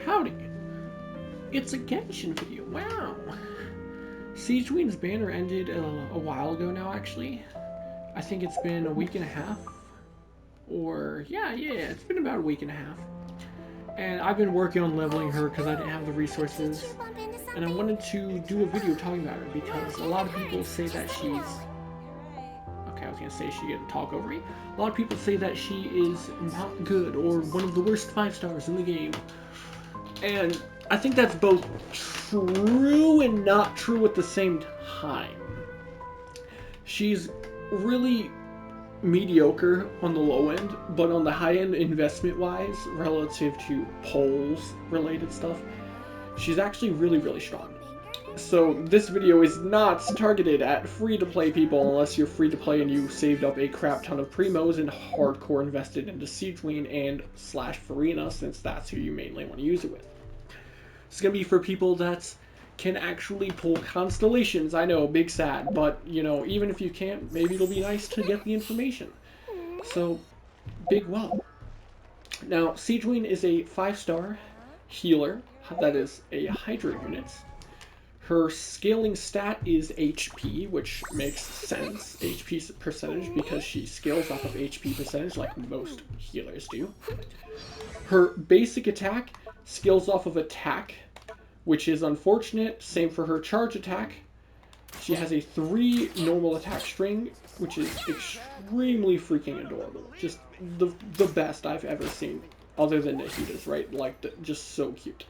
Howdy. It's a Genshin video. Wow. Sigewinne's banner ended a while ago now, actually. I think it's been a week and a half. Or, yeah, it's been about a week and a half. And I've been working on leveling her because I didn't have the resources. And I wanted to do a video talking about her because a lot of people say that she's... Okay, I was going to say she didn't talk over me. A lot of people say that she is not good or one of the worst 5 stars in the game. And I think that's both true and not true at the same time. She's really mediocre on the low end, but on the high end, investment-wise, relative to polls related stuff, she's actually really strong. So this video is not targeted at free-to-play people unless you're free-to-play and you saved up a crap ton of primos and hardcore invested into Sigewinne and / Farina, since that's who you mainly want to use it with. It's going to be for people that can actually pull constellations. I know, big sad, but, you know, even if you can't, maybe it'll be nice to get the information. So, big well. Now, Sigewinne is a 5-star healer, that is a Hydra unit. Her scaling stat is HP, which makes sense, HP percentage, because she scales off of HP percentage like most healers do. Her basic attack scales off of attack, which is unfortunate. Same for her charge attack. She has a 3 normal attack string, which is extremely freaking adorable. Just the best I've ever seen, other than Nahida's, right? Like, just so cute.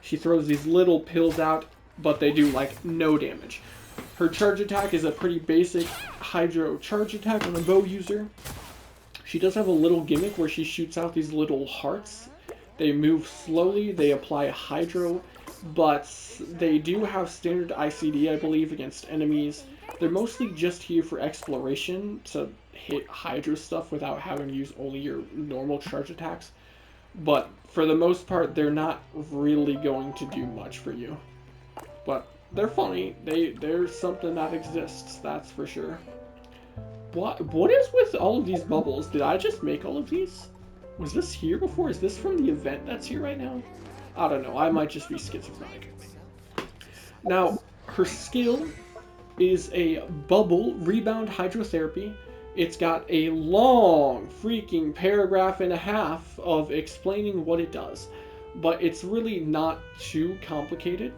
She throws these little pills out, but they do, like, no damage. Her charge attack is a pretty basic Hydro charge attack on a bow user. She does have a little gimmick where she shoots out these little hearts. They move slowly, they apply Hydro, but they do have standard ICD, I believe, against enemies. They're mostly just here for exploration, to hit Hydro stuff without having to use only your normal charge attacks. But for the most part, they're not really going to do much for you. But they're funny. They're something that exists, that's for sure. What is with all of these bubbles? Did I just make all of these? Was this here before? Is this from the event that's here right now? I don't know. I might just be schizophrenic. Now, her skill is a bubble rebound hydrotherapy. It's got a long freaking paragraph and a half of explaining what it does. But it's really not too complicated.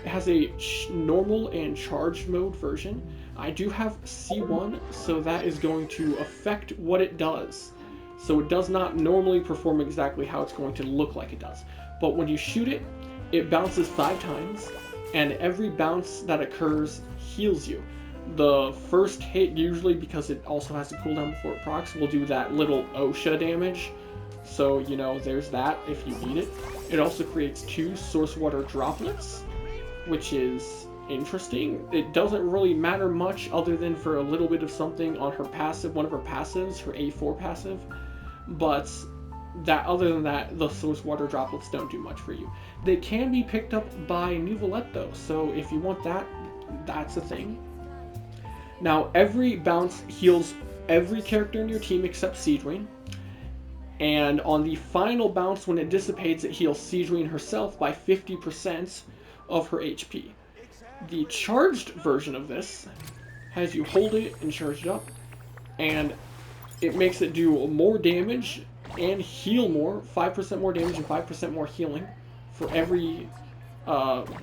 It has a normal and charged mode version. I do have C1, so that is going to affect what it does. So it does not normally perform exactly how it's going to look like it does. But when you shoot it, it bounces 5 times, and every bounce that occurs heals you. The first hit, usually, because it also has a cooldown before it procs, will do that little OSHA damage. So, you know, there's that if you need it. It also creates 2 source water droplets, which is interesting. It doesn't really matter much other than for a little bit of something on her passive, one of her passives, her A4 passive. But that, other than that, the source water droplets don't do much for you. They can be picked up by Nouvelette though, so if you want that, that's a thing. Now, every bounce heals every character in your team except Sigewinne. And on the final bounce, when it dissipates, it heals Sigewinne herself by 50% of her HP. The charged version of this has you hold it and charge it up, and it makes it do more damage and heal more, 5% more damage and 5% more healing for every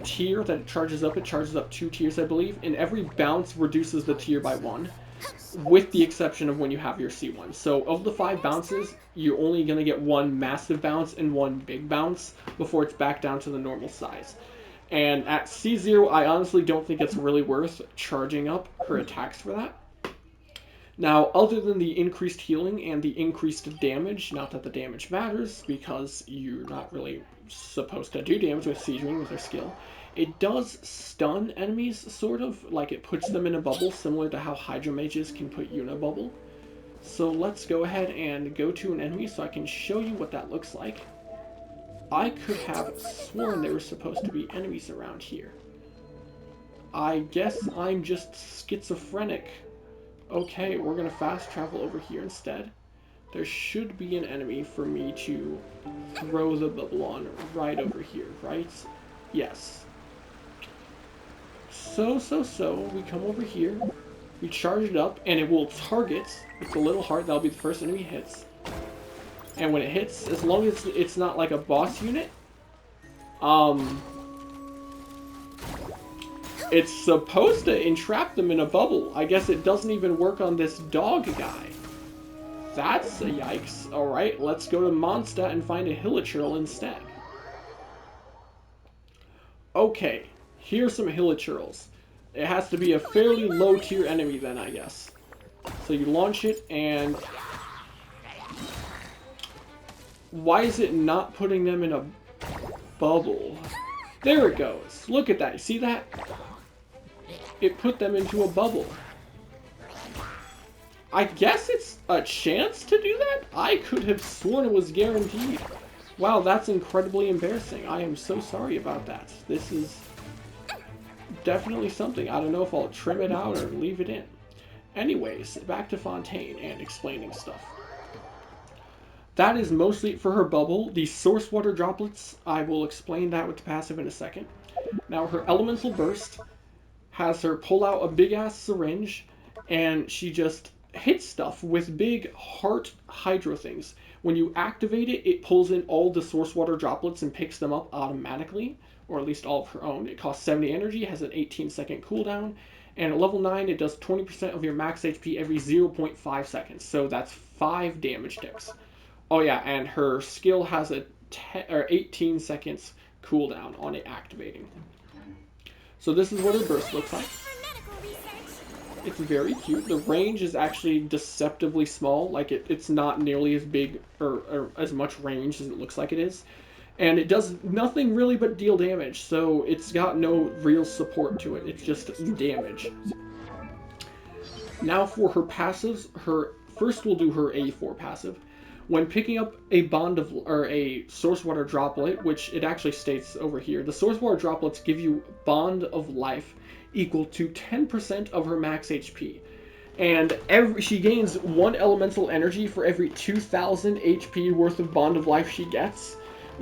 tier that it charges up. It charges up 2 tiers, I believe, and every bounce reduces the tier by 1, with the exception of when you have your C1. So of the 5 bounces, you're only going to get 1 massive bounce and 1 big bounce before it's back down to the normal size. And at C0, I honestly don't think it's really worth charging up her attacks for that. Now, other than the increased healing and the increased damage, not that the damage matters, because you're not really supposed to do damage with Sigewinne with her skill, it does stun enemies, sort of, like it puts them in a bubble, similar to how Hydro Mages can put you in a bubble. So let's go ahead and go to an enemy so I can show you what that looks like. I could have sworn there were supposed to be enemies around here. I guess I'm just schizophrenic. Okay, we're gonna fast travel over here instead. There should be an enemy for me to throw the bubble on right over here, right? Yes. So, we come over here, we charge it up, and it will target with the little heart. That'll be the first enemy it hits. And when it hits, as long as it's not like a boss unit, it's supposed to entrap them in a bubble. I guess it doesn't even work on this dog guy. That's a yikes. Alright, let's go to Mondstadt and find a Hilichurl instead. Okay, here's some Hilichurls. It has to be a fairly low tier enemy then, I guess. So you launch it and... Why is it not putting them in a bubble? There it goes. Look at that. You see that? It put them into a bubble. I guess it's a chance to do that? I could have sworn it was guaranteed. Wow, that's incredibly embarrassing. I am so sorry about that. This is definitely something. I don't know if I'll trim it out or leave it in. Anyways, back to Fontaine and explaining stuff. That is mostly for her bubble. The source water droplets, I will explain that with the passive in a second. Now, her elemental burst has her pull out a big-ass syringe, and she just hits stuff with big heart hydro things. When you activate it, it pulls in all the source water droplets and picks them up automatically, or at least all of her own. It costs 70 energy, has an 18-second cooldown, and at level 9, it does 20% of your max HP every 0.5 seconds, so that's 5 damage ticks. Oh yeah, and her skill has a 18 seconds cooldown on it activating. So this is what her burst looks like. It's very cute. The range is actually deceptively small. Like it's not nearly as big or as much range as it looks like it is. And it does nothing really but deal damage. So it's got no real support to it. It's just damage. Now for her passives, first we'll do her A4 passive. When picking up a a source water droplet, which it actually states over here, the source water droplets give you bond of life equal to 10% of her max HP. And she gains 1 elemental energy for every 2,000 HP worth of bond of life she gets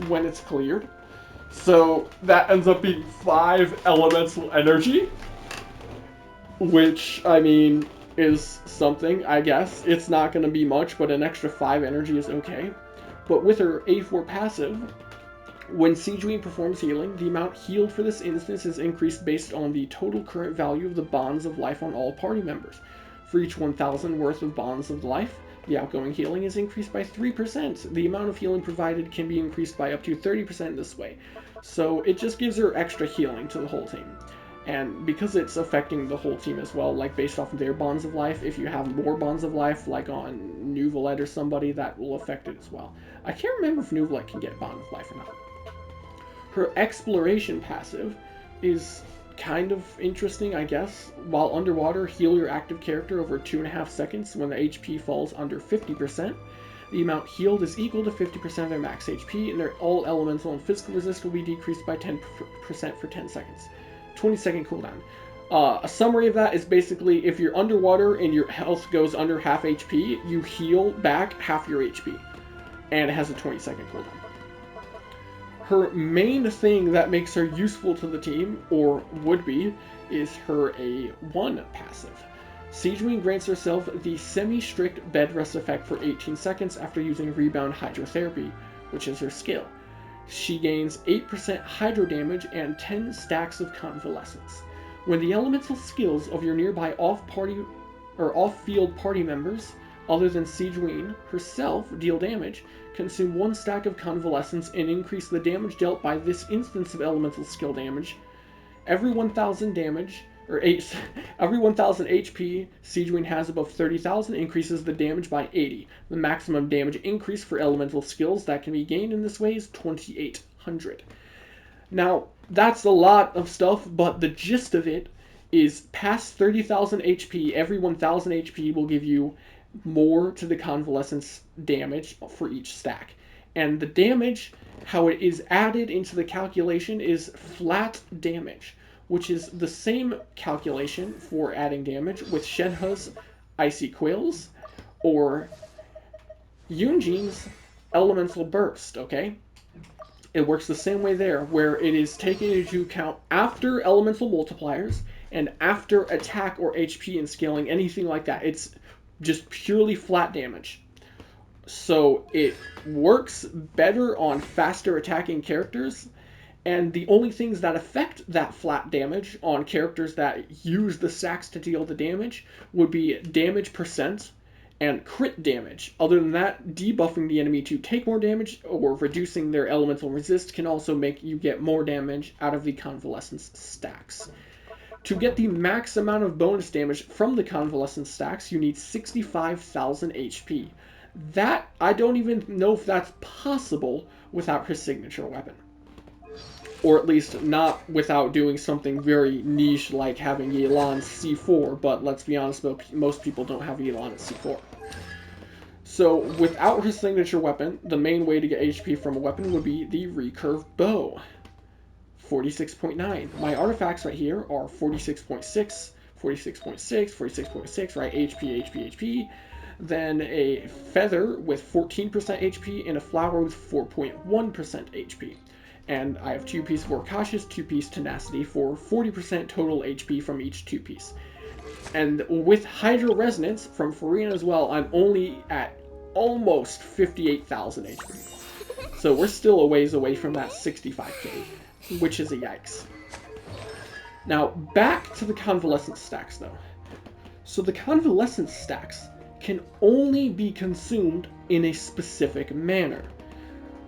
when it's cleared. So that ends up being 5 elemental energy, which, I mean, is something, I guess. It's not going to be much, but an extra 5 energy is okay. But with her A4 passive, when Sigewinne performs healing, the amount healed for this instance is increased based on the total current value of the bonds of life on all party members. For each 1,000 worth of bonds of life, the outgoing healing is increased by 3%. The amount of healing provided can be increased by up to 30% this way. So it just gives her extra healing to the whole team. And because it's affecting the whole team as well, like based off of their bonds of life, if you have more bonds of life, like on Nuvolette or somebody, that will affect it as well. I can't remember if Nuvolette can get bond of life or not. Her exploration passive is kind of interesting, I guess. While underwater, heal your active character over 2.5 seconds when the HP falls under 50%. The amount healed is equal to 50% of their max HP, and their all elemental and physical resist will be decreased by 10% for 10 seconds. 20-second cooldown. A summary of that is basically if you're underwater and your health goes under half HP, you heal back half your HP. And it has a 20-second cooldown. Her main thing that makes her useful to the team, or would be, is her A1 passive. Sigewinne grants herself the semi-strict bed rest effect for 18 seconds after using Rebound Hydrotherapy, which is her skill. She gains 8% hydro damage and 10 stacks of convalescence. When the elemental skills of your nearby off-field party members, other than Sigewinne herself, deal damage, consume 1 stack of convalescence and increase the damage dealt by this instance of elemental skill damage. Every 1,000 damage, every 1,000 HP Sigewinne has above 30,000 increases the damage by 80. The maximum damage increase for elemental skills that can be gained in this way is 2,800. Now, that's a lot of stuff, but the gist of it is past 30,000 HP, every 1,000 HP will give you more to the convalescence damage for each stack. And the damage, how it is added into the calculation, is flat damage, which is the same calculation for adding damage with Shenhe's Icy Quills or Yunjin's Elemental Burst, okay? It works the same way there, where it is taken into account after elemental multipliers and after attack or HP and scaling, anything like that. It's just purely flat damage. So it works better on faster attacking characters, and the only things that affect that flat damage on characters that use the stacks to deal the damage would be damage percent and crit damage. Other than that, debuffing the enemy to take more damage or reducing their elemental resist can also make you get more damage out of the convalescence stacks. To get the max amount of bonus damage from the convalescence stacks, you need 65,000 HP. That, I don't even know if that's possible without her signature weapon. Or at least not without doing something very niche like having Yelan C4, but let's be honest, most people don't have Yelan at C4. So without her signature weapon, the main way to get HP from a weapon would be the recurve bow. 46.9. My artifacts right here are 46.6, 46.6, 46.6, right? HP, HP, HP. Then a feather with 14% HP and a flower with 4.1% HP. And I have 2-piece Vorkacious, 2-piece Tenacity for 40% total HP from each 2-piece. And with Hydro Resonance from Farina as well, I'm only at almost 58,000 HP. So we're still a ways away from that 65k, which is a yikes. Now, back to the Convalescence stacks, though. So the Convalescence stacks can only be consumed in a specific manner.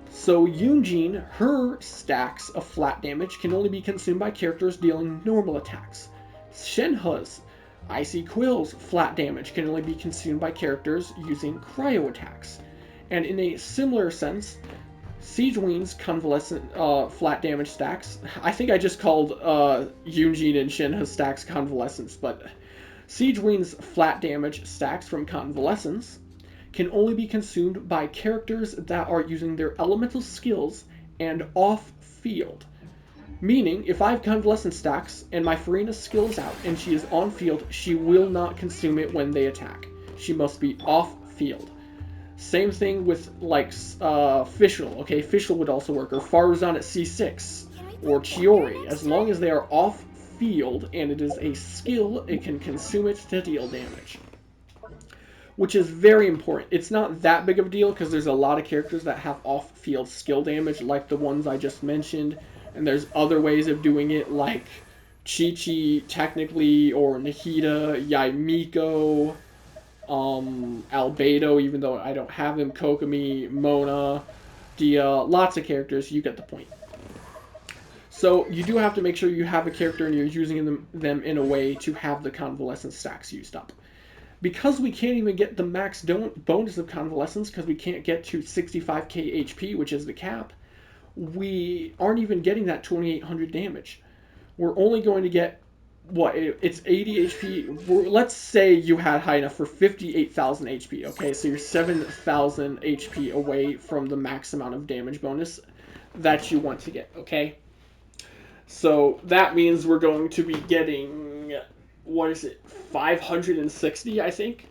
So Yunjin, her stacks of flat damage can only be consumed by characters dealing normal attacks. Shenhe's Icy Quill's flat damage can only be consumed by characters using cryo attacks. And in a similar sense, Sigewinne's convalescent flat damage stacks, I think I just called Yunjin and Shenhe's stacks convalescence, but Sigewinne's flat damage stacks from convalescence can only be consumed by characters that are using their elemental skills and off-field. Meaning, if I have convalescent stacks and my Farina's skill is out and she is on-field, she will not consume it when they attack. She must be off-field. Same thing with, like, Fischl. Okay, Fischl would also work, or Faruzan at C6, or Chiori. As long as they are off-field and it is a skill, it can consume it to deal damage. Which is very important. It's not that big of a deal because there's a lot of characters that have off-field skill damage, like the ones I just mentioned, and there's other ways of doing it, like Chi-Chi, technically, or Nahida, Yaimiko, Albedo, even though I don't have him, Kokomi, Mona, Dia, lots of characters, you get the point. So you do have to make sure you have a character and you're using them in a way to have the convalescent stacks used up. Because we can't even get the max bonus of convalescence, because we can't get to 65k HP, which is the cap, we aren't even getting that 2800 damage. We're only going to get, what, it's 80 HP. Let's say you had high enough for 58,000 HP, okay? So you're 7,000 HP away from the max amount of damage bonus that you want to get, okay? So that means we're going to be getting, what is it, 560, I think?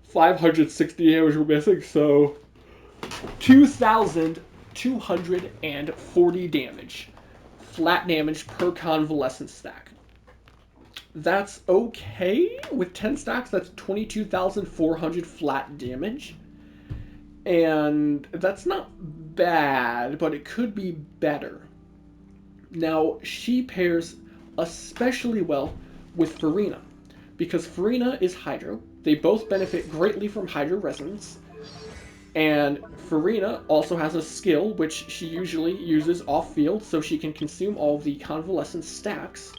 560 damage we're missing, so 2,240 damage. Flat damage per convalescent stack. That's okay. With 10 stacks, that's 22,400 flat damage. And that's not bad, but it could be better. Now, she pairs especially well with Farina, because Farina is Hydro. They both benefit greatly from Hydro Resonance, and Farina also has a skill which she usually uses off-field, so she can consume all of the convalescent stacks.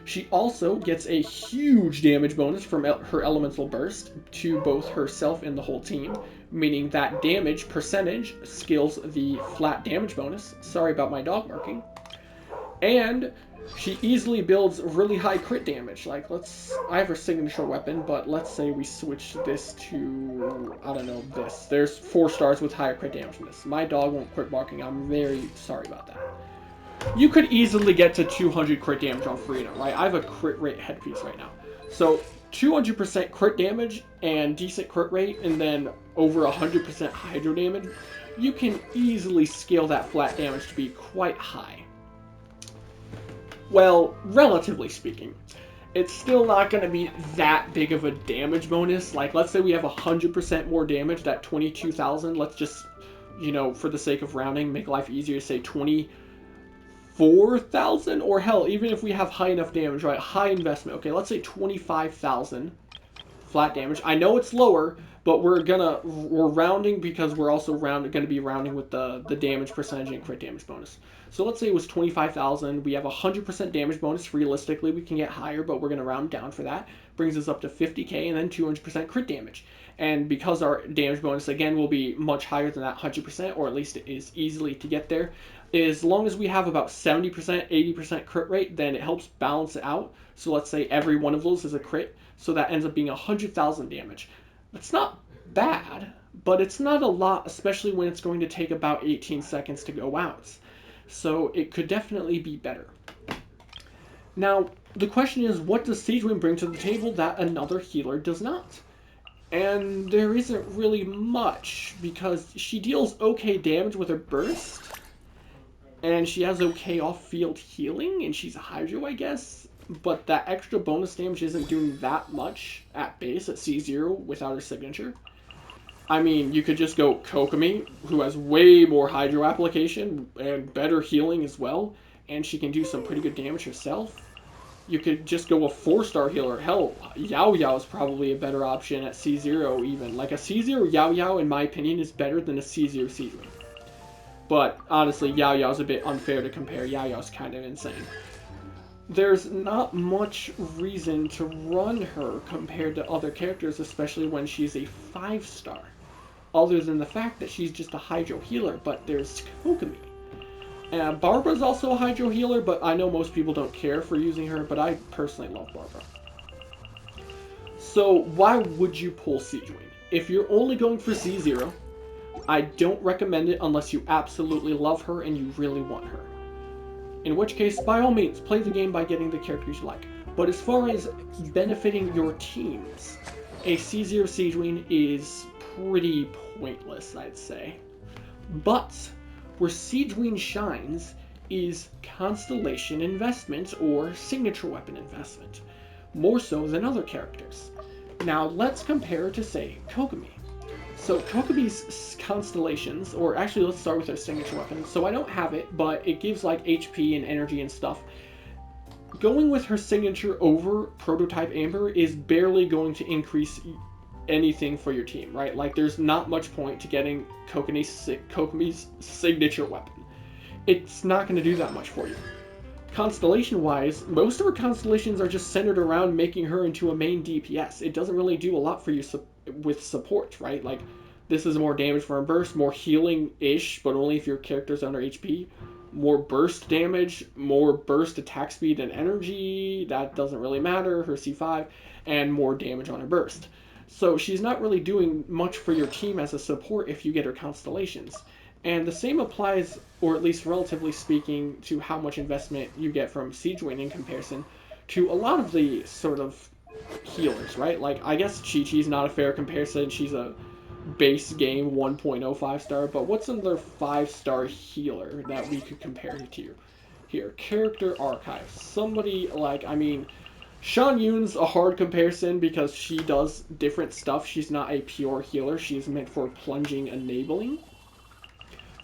She also gets a huge damage bonus from her Elemental Burst to both herself and the whole team, meaning that damage percentage scales the flat damage bonus. Sorry about my dog barking. And she easily builds really high crit damage. Like, I have her signature weapon, but let's say we switch this to, I don't know, this. There's 4 stars with higher crit damage than this. My dog won't quit barking. I'm very sorry about that. You could easily get to 200 crit damage on Farina, right? I have a crit rate headpiece right now. So 200% crit damage and decent crit rate, and then over 100% hydro damage. you can easily scale that flat damage to be quite high. Well, relatively speaking. It's still not going to be that big of a damage bonus. Like, let's say we have 100% more damage, that 22,000. Let's just, you know, for the sake of rounding, make life easier, say 24,000? Or hell, even if we have high enough damage, right? High investment. Okay, let's say 25,000 flat damage. I know it's lower, but we're rounding because we're also going to be rounding with the damage percentage and crit damage bonus. So let's say it was 25,000. We have 100% damage bonus. Realistically, we can get higher, but we're going to round down for that. Brings us up to 50k and then 200% crit damage. And because our damage bonus, again, will be much higher than that 100%, or at least it is easily to get there, as long as we have about 70%, 80% crit rate, then it helps balance it out. So let's say every one of those is a crit. So that ends up being 100,000 damage. That's not bad, but it's not a lot, especially when it's going to take about 18 seconds to go out. So it could definitely be better. Now, the question is, what does Sigewinne bring to the table that another healer does not? And there isn't really much, because she deals okay damage with her burst, and she has okay off-field healing, and she's a Hydro, I guess. But that extra bonus damage isn't doing that much at base at C0 without her signature. I mean, you could just go Kokomi, who has way more Hydro application and better healing as well, and she can do some pretty good damage herself. You could just go a 4-star healer. Hell, Yao Yao is probably a better option at C0 even. Like a C0 Yao Yao, in my opinion, is better than a C0 Sigewinne. But honestly, Yao Yao's a bit unfair to compare. Yao Yao's kind of insane. There's not much reason to run her compared to other characters, especially when she's a 5-star. Other than the fact that she's just a Hydro healer, but there's Kokomi. Barbara's also a Hydro healer, but I know most people don't care for using her, but I personally love Barbara. So why would you pull Sigewinne? If you're only going for C0, I don't recommend it unless you absolutely love her and you really want her. In which case, by all means, play the game by getting the characters you like. But as far as benefiting your teams, a C0 Sigewinne is pretty pointless, I'd say. But where Sigewinne shines is Constellation investment or signature weapon investment, more so than other characters. Now let's compare to, say, Kokomi. So Kokomi's constellations, or actually let's start with her signature weapon. So I don't have it, but it gives like HP and energy and stuff. Going with her signature over Prototype Amber is barely going to increase anything for your team, right? Like there's not much point to getting Kokomi's signature weapon. It's not going to do that much for you. Constellation-wise, most of her constellations are just centered around making her into a main DPS. It doesn't really do a lot for you with support, right? Like, this is more damage for a burst, more healing-ish, but only if your character's under HP. More burst damage, more burst attack speed and energy, that doesn't really matter, her C5, and more damage on her burst. So she's not really doing much for your team as a support if you get her constellations. And the same applies, or at least relatively speaking, to how much investment you get from Sigewinne in comparison to a lot of the sort of healers, right? Like, I guess Chi-Chi's not a fair comparison. She's a base game 1.0 5-star, but what's another 5-star healer that we could compare it to? Here, Character Archive. Somebody like, I mean, Shan Yun's a hard comparison because she does different stuff. She's not a pure healer. She's meant for plunging enabling.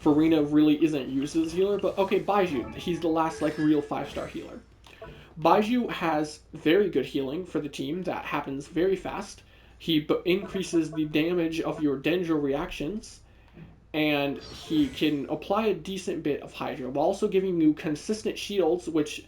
Farina really isn't used as a healer, but okay, Baiju, he's the last like real 5-star healer. Baiju has very good healing for the team that happens very fast. He increases the damage of your Dendro reactions, and he can apply a decent bit of Hydro, while also giving you consistent shields, which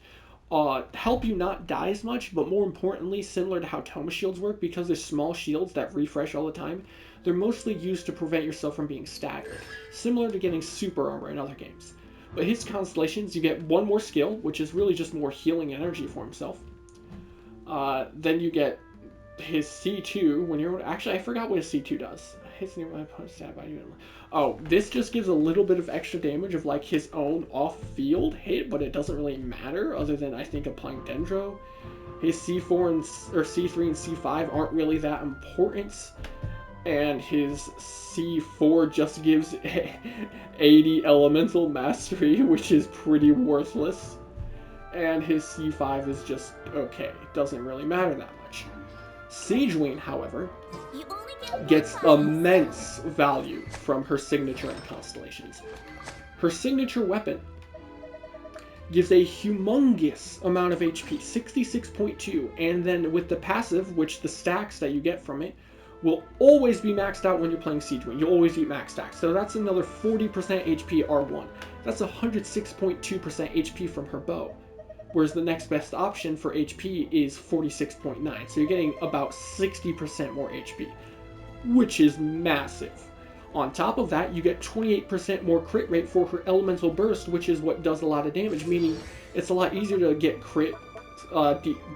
help you not die as much, but more importantly, similar to how Toma shields work, because they're small shields that refresh all the time, they're mostly used to prevent yourself from being staggered, similar to getting super armor in other games. But his constellations, you get one more skill, which is really just more healing energy for himself. Then you get his C2, when you're... Actually, I forgot what his C2 does. Hits nearby opponent stab by you. Oh, this just gives a little bit of extra damage of like his own off-field hit, but it doesn't really matter other than I think applying Dendro. His C4 and or C3 and C5 aren't really that important. and his C4 just gives 80 elemental mastery, which is pretty worthless. And his C5 is just okay, doesn't really matter that much. Sigewinne, however, gets immense value from her signature and constellations. Her signature weapon gives a humongous amount of HP, 66.2, and then with the passive, which the stacks that you get from it will always be maxed out when you're playing Sigewinne. You'll always get max stacks. So that's another 40% HP R1. That's 106.2% HP from her bow. Whereas the next best option for HP is 46.9. So you're getting about 60% more HP, which is massive. On top of that, you get 28% more crit rate for her elemental burst, which is what does a lot of damage, meaning it's a lot easier to get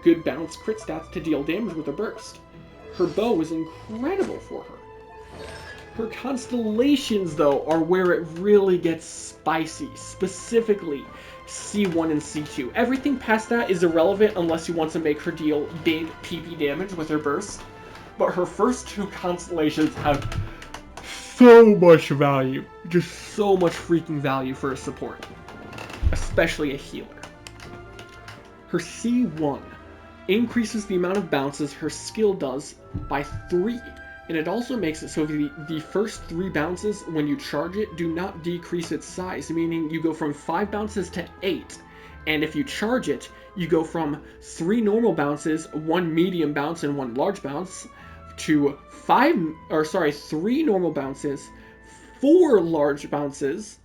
good balanced crit stats to deal damage with a burst. Her bow is incredible for her. Her constellations, though, are where it really gets spicy, specifically C1 and C2. Everything past that is irrelevant unless you want to make her deal big PP damage with her burst. But her first two constellations have so much value. Just so much freaking value for a support. Especially a healer. Her C1 increases the amount of bounces her skill does by 3. And it also makes it so the first 3 bounces, when you charge it, do not decrease its size. Meaning you go from 5 bounces to 8. And if you charge it, you go from 3 normal bounces, 1 medium bounce, and 1 large bounce, to 3 normal bounces, 4 large bounces,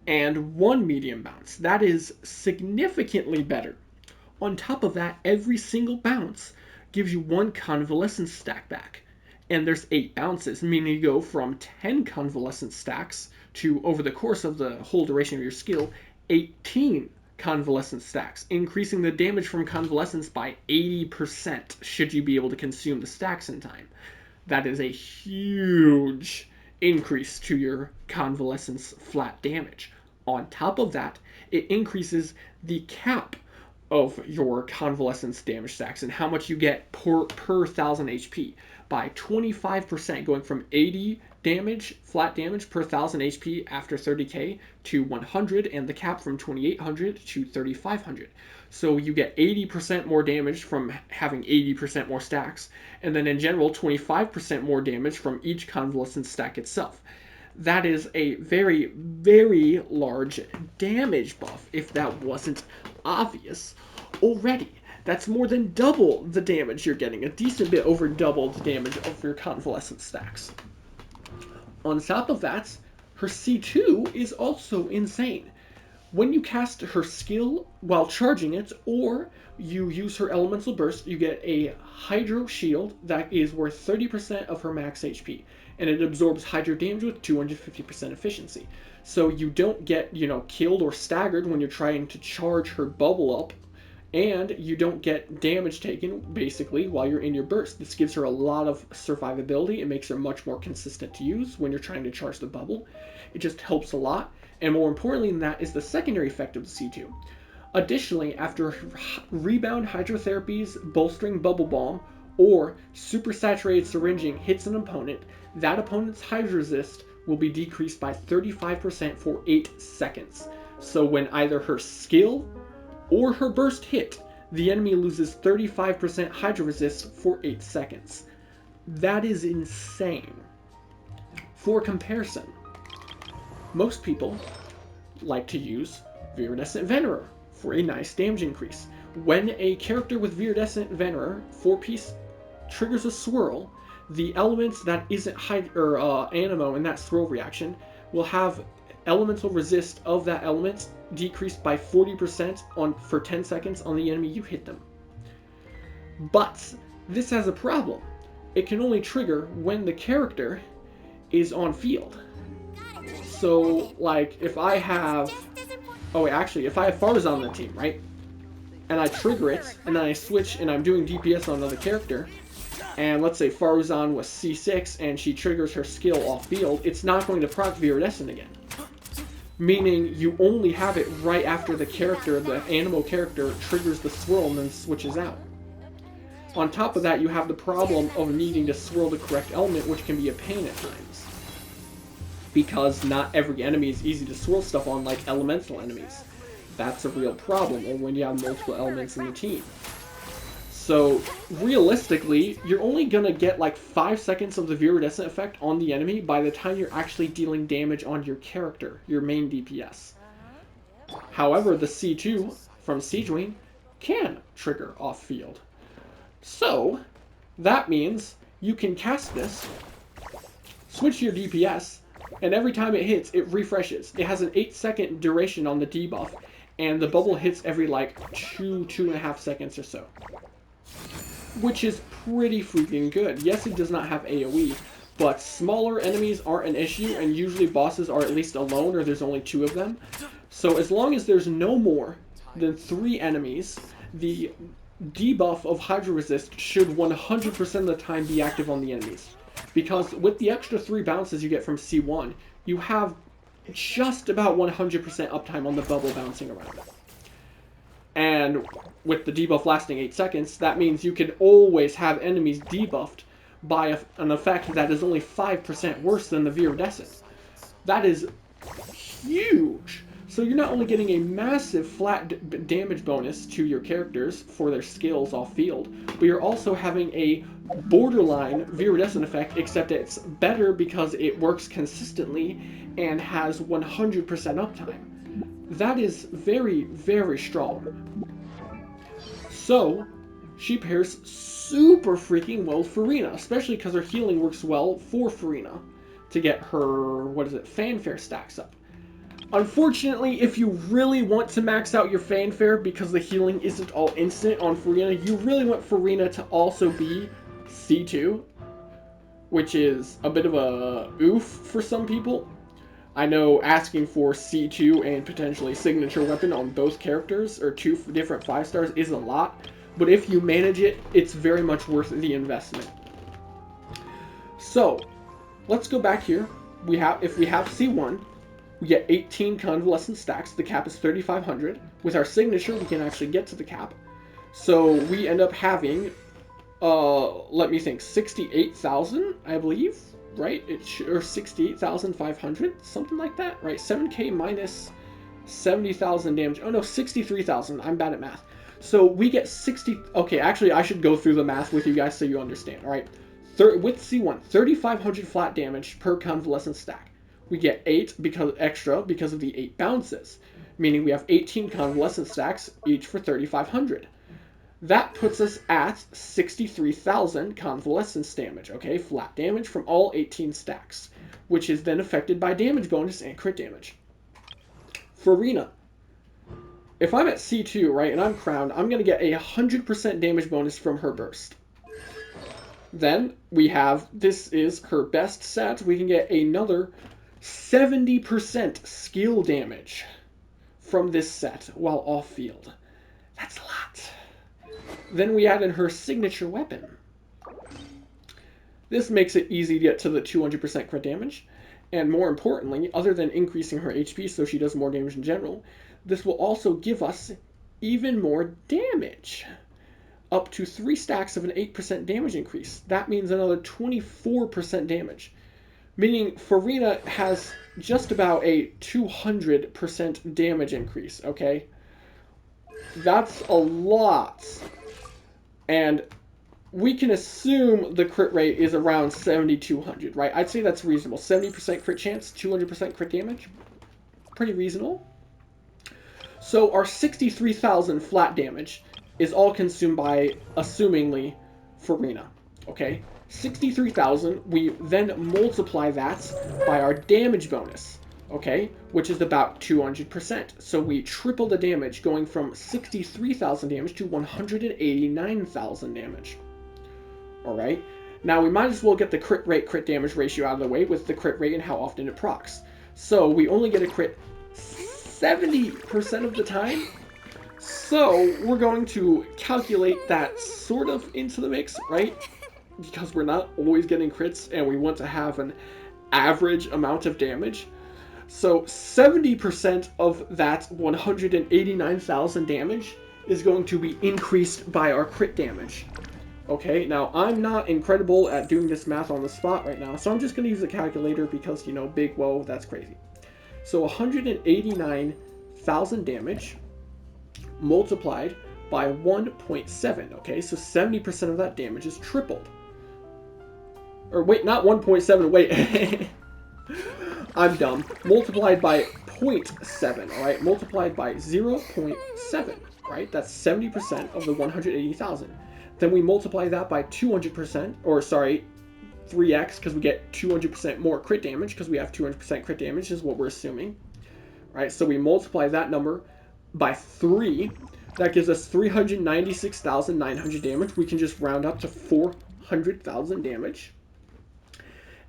and 1 medium bounce. That is significantly better. On top of that, every single bounce gives you 1 convalescence stack back. And there's 8 bounces, meaning you go from 10 convalescence stacks to, over the course of the whole duration of your skill, 18 convalescence stacks, increasing the damage from convalescence by 80% should you be able to consume the stacks in time. That is a huge increase to your convalescence flat damage. On top of that, it increases the cap of your convalescence damage stacks and how much you get per 1000 HP by 25%, going from 80 damage, flat damage per 1000 HP after 30k to 100, and the cap from 2800 to 3500. So you get 80% more damage from having 80% more stacks, and then in general 25% more damage from each convalescence stack itself. That is a very, very large damage buff, if that wasn't obvious already. That's more than double the damage you're getting, a decent bit over double the damage of your convalescent stacks. On top of that, her C2 is also insane. When you cast her skill while charging it, or you use her elemental burst, you get a hydro shield that is worth 30% of her max HP, and it absorbs hydro damage with 250% efficiency. So you don't get, killed or staggered when you're trying to charge her bubble up, and you don't get damage taken, basically, while you're in your burst. This gives her a lot of survivability. It makes her much more consistent to use when you're trying to charge the bubble. It just helps a lot. And more importantly than that is the secondary effect of the C2. Additionally, after rebound hydrotherapies, bolstering bubble bomb, or super saturated syringing hits an opponent, that opponent's hydro resist will be decreased by 35% for 8 seconds. So when either her skill or her burst hit, the enemy loses 35% hydro resist for 8 seconds. That is insane. For comparison, most people like to use Viridescent Venerer for a nice damage increase. When a character with Viridescent Venerer 4-piece triggers a swirl, the elements that isn't Anemo in that swirl reaction will have elemental resist of that element decreased by 40% for 10 seconds on the enemy you hit them. But this has a problem. It can only trigger when the character is on field. So, like, if I have... if I have Farzan on the team, right? And I trigger it, and then I switch, and I'm doing DPS on another character, and let's say Farzan was C6, and she triggers her skill off field, it's not going to proc Viridescent again. Meaning, you only have it right after the character, the Anemo character, triggers the swirl and then switches out. On top of that, you have the problem of needing to swirl the correct element, which can be a pain at times. Because not every enemy is easy to swirl stuff on like elemental enemies. That's a real problem, or when you have multiple elements in the team. So, realistically, you're only gonna get like 5 seconds of the viridescent effect on the enemy by the time you're actually dealing damage on your character, your main DPS. However, the C2 from Sigewinne can trigger off-field. So, that means you can cast this, switch your DPS, and every time it hits, it refreshes. It has an 8-second duration on the debuff, and the bubble hits every like 2.5 seconds or so. Which is pretty freaking good. Yes, it does not have AoE, but smaller enemies aren't an issue, and usually bosses are at least alone, or there's only 2 of them. So as long as there's no more than 3 enemies, the debuff of Hydro Resist should 100% of the time be active on the enemies. Because with the extra 3 bounces you get from C1, you have just about 100% uptime on the bubble bouncing around. And with the debuff lasting 8 seconds, that means you can always have enemies debuffed by an effect that is only 5% worse than the viridescent. That is huge! So you're not only getting a massive flat damage bonus to your characters for their skills off-field, but you're also having a borderline viridescent effect, except it's better because it works consistently and has 100% uptime. That is very, very strong. So, she pairs super freaking well with Furina, especially because her healing works well for Furina to get her, fanfare stacks up. Unfortunately, if you really want to max out your fanfare because the healing isn't all instant on Furina, you really want Furina to also be C2, which is a bit of a oof for some people. I know asking for C2 and potentially signature weapon on both characters, or 2 different 5 stars, is a lot, but if you manage it, it's very much worth the investment. So, let's go back here. If we have C1, we get 18 convalescent stacks. The cap is 3,500. With our signature, we can actually get to the cap. So we end up having, let me think, 68,000, I believe, right? Or 68,500, something like that, right? 7k minus 70,000 damage. Oh no, 63,000. I'm bad at math. So we get 60. Okay, actually, I should go through the math with you guys so you understand. All right, with C1, 3,500 flat damage per convalescent stack. We get 8 extra because of the 8 bounces, meaning we have 18 convalescent stacks, each for 3,500. That puts us at 63,000 convalescence damage, okay? Flat damage from all 18 stacks, which is then affected by damage bonus and crit damage. Furina, if I'm at C2, right, and I'm crowned, I'm going to get a 100% damage bonus from her burst. Then we have, this is her best set, we can get another 70% skill damage from this set while off-field. That's a lot. Then we add in her signature weapon. This makes it easy to get to the 200% crit damage. And more importantly, other than increasing her HP so she does more damage in general, this will also give us even more damage. Up to 3 stacks of an 8% damage increase. That means another 24% damage. Meaning Furina has just about a 200% damage increase, okay? That's a lot. And we can assume the crit rate is around 7,200, right? I'd say that's reasonable. 70% crit chance, 200% crit damage. Pretty reasonable. So our 63,000 flat damage is all consumed by, assumingly, Furina, okay? 63,000, we then multiply that by our damage bonus, okay, which is about 200%. So we triple the damage, going from 63,000 damage to 189,000 damage. All right, now we might as well get the crit rate, crit damage ratio out of the way with the crit rate and how often it procs. So we only get a crit 70% of the time. So we're going to calculate that sort of into the mix, right? Because we're not always getting crits and we want to have an average amount of damage. So 70% of that 189,000 damage is going to be increased by our crit damage. Okay, now I'm not incredible at doing this math on the spot right now, so I'm just going to use a calculator because, you know, big whoa, that's crazy. So 189,000 damage multiplied by 1.7, okay? So 70% of that damage is tripled. Or wait, not 1.7, wait. I'm dumb. Multiplied by 0.7, alright? Multiplied by 0.7, right? That's 70% of the 180,000. Then we multiply that by 200%, or sorry, 3x, because we get 200% more crit damage, because we have 200% crit damage, is what we're assuming. Right? So we multiply that number by 3. That gives us 396,900 damage. We can just round up to 400,000 damage.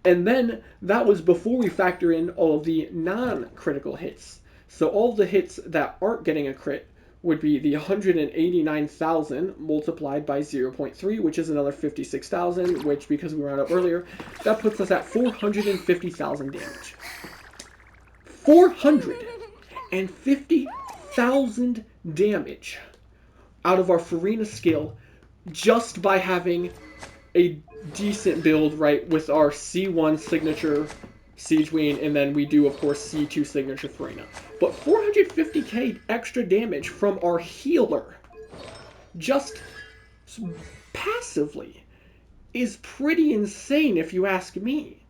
And then that was before we factor in all of the non-critical hits. So all of the hits that aren't getting a crit would be the 189,000 multiplied by 0.3, which is another 56,000, which, because we round up earlier, that puts us at 450,000 damage. 450,000 damage out of our Furina skill just by having a decent build, right, with our C1 signature Sigewinne, and then we do, of course, C2 signature Furina. But 450k extra damage from our healer, just passively, is pretty insane if you ask me.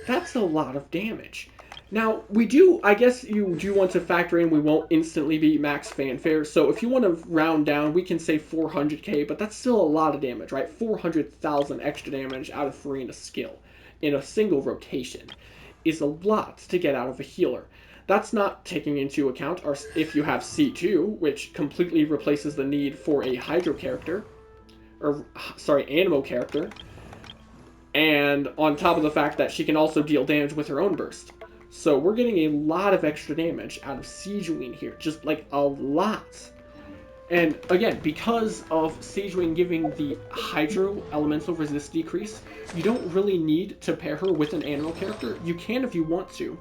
That's a lot of damage. Now, we do, I guess you do want to factor in we won't instantly be max fanfare, so if you want to round down, we can say 400k, but that's still a lot of damage, right? 400,000 extra damage out of Furina's skill in a single rotation is a lot to get out of a healer. That's not taking into account if you have C2, which completely replaces the need for a Hydro character, or, sorry, Anemo character, and on top of the fact that she can also deal damage with her own burst. So we're getting a lot of extra damage out of Sigewinne here, just like a lot. And again, because of Sigewinne giving the Hydro Elemental Resist decrease, you don't really need to pair her with an animal character. You can if you want to.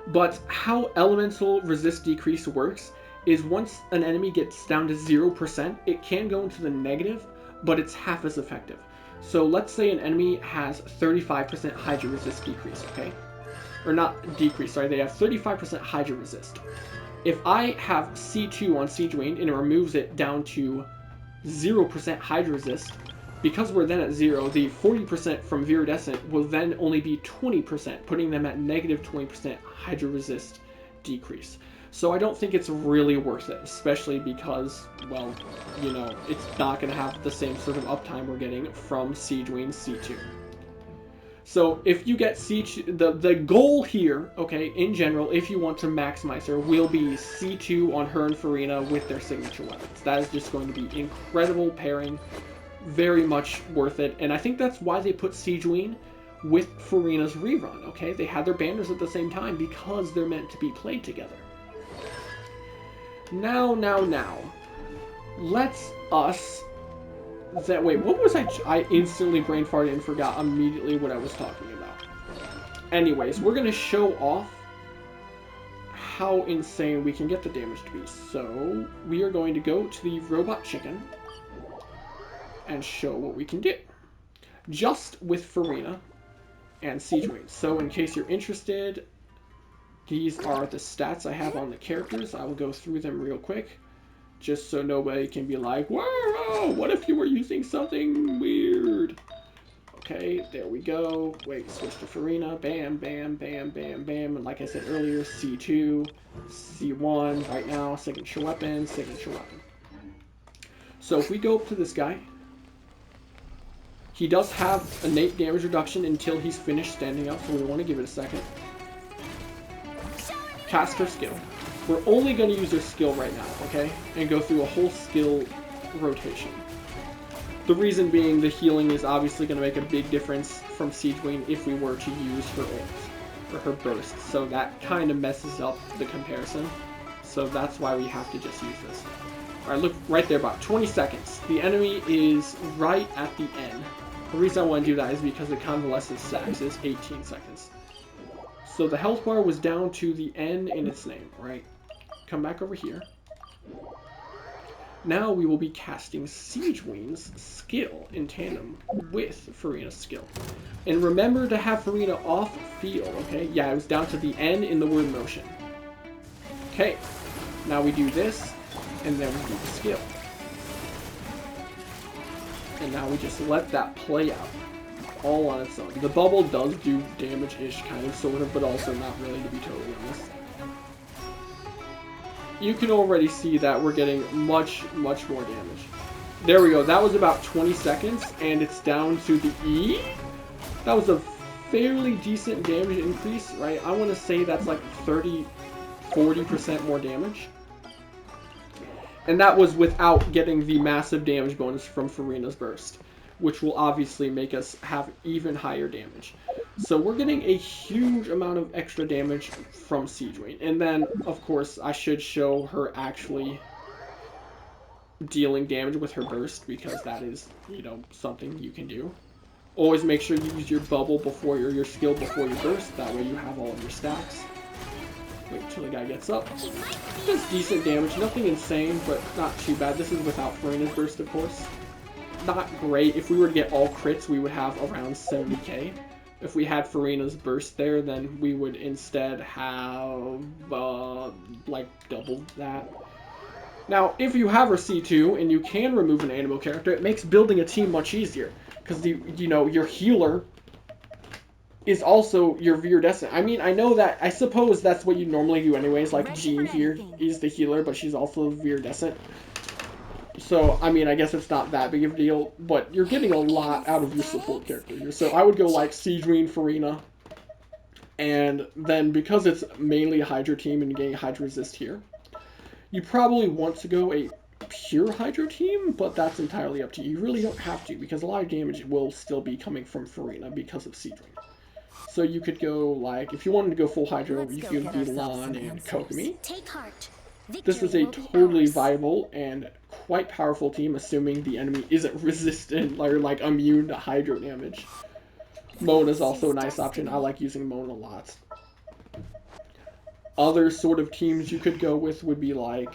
But how Elemental Resist decrease works is once an enemy gets down to 0%, it can go into the negative, but it's half as effective. So let's say an enemy has 35% Hydro Resist decrease, okay? Or not decrease, sorry, they have 35% Hydro Resist. If I have C2 on Sigewinne and it removes it down to 0% Hydro Resist, because we're then at 0, the 40% from Viridescent will then only be 20%, putting them at negative 20% Hydro Resist decrease. So I don't think it's really worth it, especially because, well, you know, it's not going to have the same sort of uptime we're getting from Sigewinne C2. So if you get C2, the goal here, okay, in general, if you want to maximize her, will be C2 on her and Furina with their signature weapons. That is just going to be incredible pairing, very much worth it. And I think that's why they put Sigewinne with Furina's rerun, okay? They had their banners at the same time because they're meant to be played together. Now, let's us... wait, what was I instantly brain farted and forgot immediately what I was talking about. Anyways, we're going to show off how insane we can get the damage to be. So, we are going to go to the robot chicken and show what we can do. Just with Furina and Sigewinne. So, in case you're interested, these are the stats I have on the characters. I will go through them real quick, just so nobody can be like, whoa, what if you were using something weird? Okay, there we go. Wait, switch to Furina. Bam, bam, bam, bam, bam. And like I said earlier, C2, C1, right now, signature weapon, signature weapon. So if we go up to this guy, he does have innate damage reduction until he's finished standing up, so we want to give it a second. Cast her skill. We're only going to use her skill right now, okay? And go through a whole skill rotation. The reason being the healing is obviously going to make a big difference from Sigewinne if we were to use her ult, or her burst. So that kind of messes up the comparison. So that's why we have to just use this. Alright, look right there, about 20 seconds. The enemy is right at the end. The reason I want to do that is because the convalescent stacks is 18 seconds. So the health bar was down to the N in its name, right? Come back over here. Now we will be casting Sigewinne's skill in tandem with Furina's skill. And remember to have Furina off field, okay? Yeah, it was down to the N in the word motion. Okay, now we do this, and then we do the skill. And now we just let that play out, all on its own. The bubble does do damage-ish, kind of, sort of, but also not really, to be totally honest. You can already see that we're getting much, much more damage. There we go. That was about 20 seconds, and it's down to the E. That was a fairly decent damage increase, right? I want to say that's like 30-40% more damage. And that was without getting the massive damage bonus from Furina's burst, which will obviously make us have even higher damage. So we're getting a huge amount of extra damage from Sigewinne. And then, of course, I should show her actually dealing damage with her burst, because that is, you know, something you can do. Always make sure you use your bubble before your skill before your burst. That way you have all of your stacks. Wait till the guy gets up. Does decent damage. Nothing insane, but not too bad. This is without Furina's burst, of course. Not great. If we were to get all crits, we would have around 70k. If we had Furina's burst there, then we would instead have, like, double that. Now, if you have her C2 and you can remove an animal character, it makes building a team much easier. Because, you know, your healer is also your viridescent. I mean, I know that, I suppose that's what you normally do anyways. Like, Jean here is the healer, but she's also viridescent. So, I mean, I guess it's not that big of a deal, but you're getting a lot out of your support character here. So I would go like Sigewinne, Furina, and then because it's mainly a Hydro team and getting Hydro Resist here, you probably want to go a pure Hydro team, but that's entirely up to you. You really don't have to, because a lot of damage will still be coming from Furina because of Sigewinne. So you could go, like, if you wanted to go full Hydro, you could be Lan and Kokomi. Take heart. This is a totally viable and quite powerful team, assuming the enemy isn't resistant or like immune to Hydro damage. Moan is also a nice option. I like using Moan a lot. Other sort of teams you could go with would be like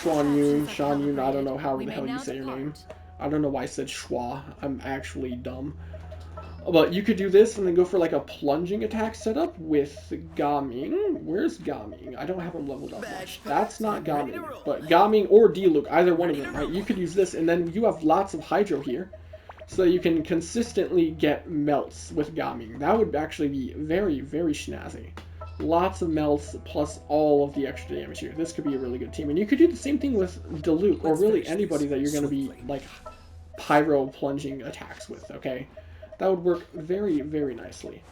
Shanyun, I don't know how the hell you say your name. I don't know why I said Schwa. I'm actually dumb. But you could do this and then go for like a plunging attack setup with Gaming. Where's Gaming? I don't have him leveled up much. That's not Gaming, but Gaming or Diluc, either one of them, right? You could use this, and then you have lots of Hydro here, so you can consistently get melts with Gaming. That would actually be very, very snazzy. Lots of melts plus all of the extra damage here. This could be a really good team. And you could do the same thing with Diluc, or really anybody that you're going to be like pyro plunging attacks with, okay? That would work very, very nicely.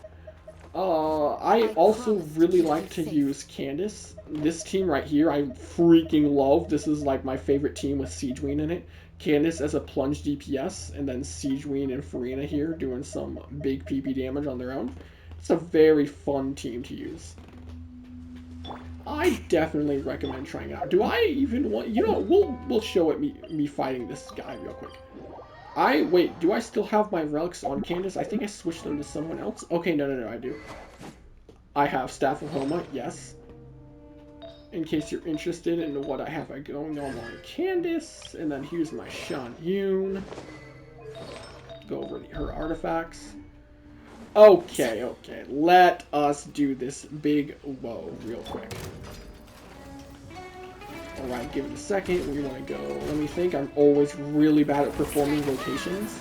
I also really like to use Candace. This team right here, I freaking love. This is like my favorite team with Sigewinne in it. Candace as a plunge DPS, and then Sigewinne and Furina here doing some big PP damage on their own. It's a very fun team to use. I definitely recommend trying it out. Do I even want... You know, we'll show it me fighting this guy real quick. Wait, do I still have my relics on Candace? I think I switched them to someone else. Okay, no, I do. I have Staff of Homa, yes. In case you're interested in what I have going on Candace. And then here's my Shanyun. Go over her artifacts. Okay. Let us do this big whoa real quick. Alright, give it a second. We want to go. Let me think. I'm always really bad at performing rotations.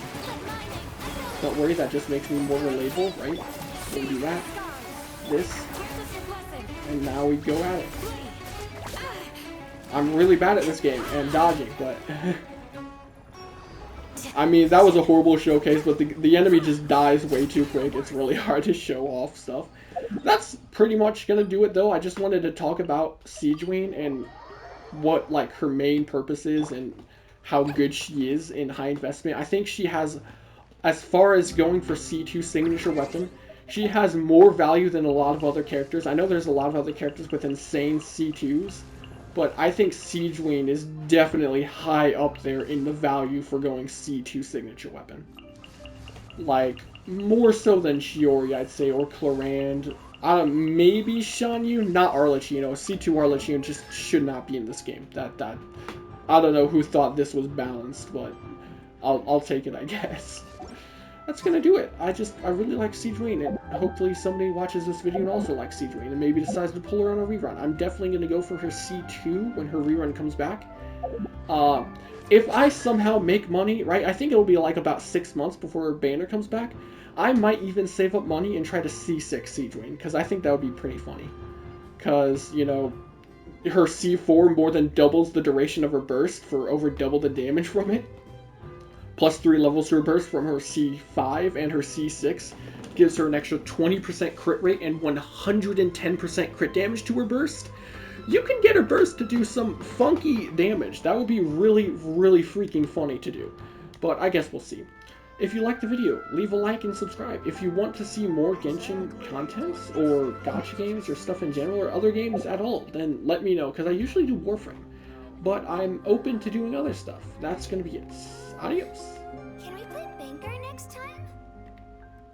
Don't worry, that just makes me more relatable, right? So we do that. This. And now we go at it. I'm really bad at this game and dodging, but... I mean, that was a horrible showcase, but the enemy just dies way too quick. It's really hard to show off stuff. That's pretty much gonna do it, though. I just wanted to talk about Sigewinne and what like her main purpose is and how good she is in high investment. I think she has, as far as going for C2 signature weapon, she has more value than a lot of other characters. I know there's a lot of other characters with insane C2s, but I think Sigewinne is definitely high up there in the value for going C2 signature weapon. Like, more so than Shiori, I'd say, or Clarand. Maybe Shanyu, not Arlecchino. C2 Arlecchino just should not be in this game. I don't know who thought this was balanced, but I'll take it, I guess. That's gonna do it. I really like Sigewinne, and hopefully somebody watches this video and also likes Sigewinne and maybe decides to pull her on a rerun. I'm definitely gonna go for her C2 when her rerun comes back. If I somehow make money, right, I think it'll be like about 6 months before her banner comes back. I might even save up money and try to C6 Sigewinne, because I think that would be pretty funny. Because, you know, her C4 more than doubles the duration of her burst for over double the damage from it. Plus 3 levels to her burst from her C5 and her C6 gives her an extra 20% crit rate and 110% crit damage to her burst. You can get her burst to do some funky damage. That would be really, really freaking funny to do. But I guess we'll see. If you liked the video, leave a like and subscribe. If you want to see more Genshin content, or gacha games, or stuff in general, or other games at all, then let me know, because I usually do Warframe. But I'm open to doing other stuff. That's going to be it. Adios.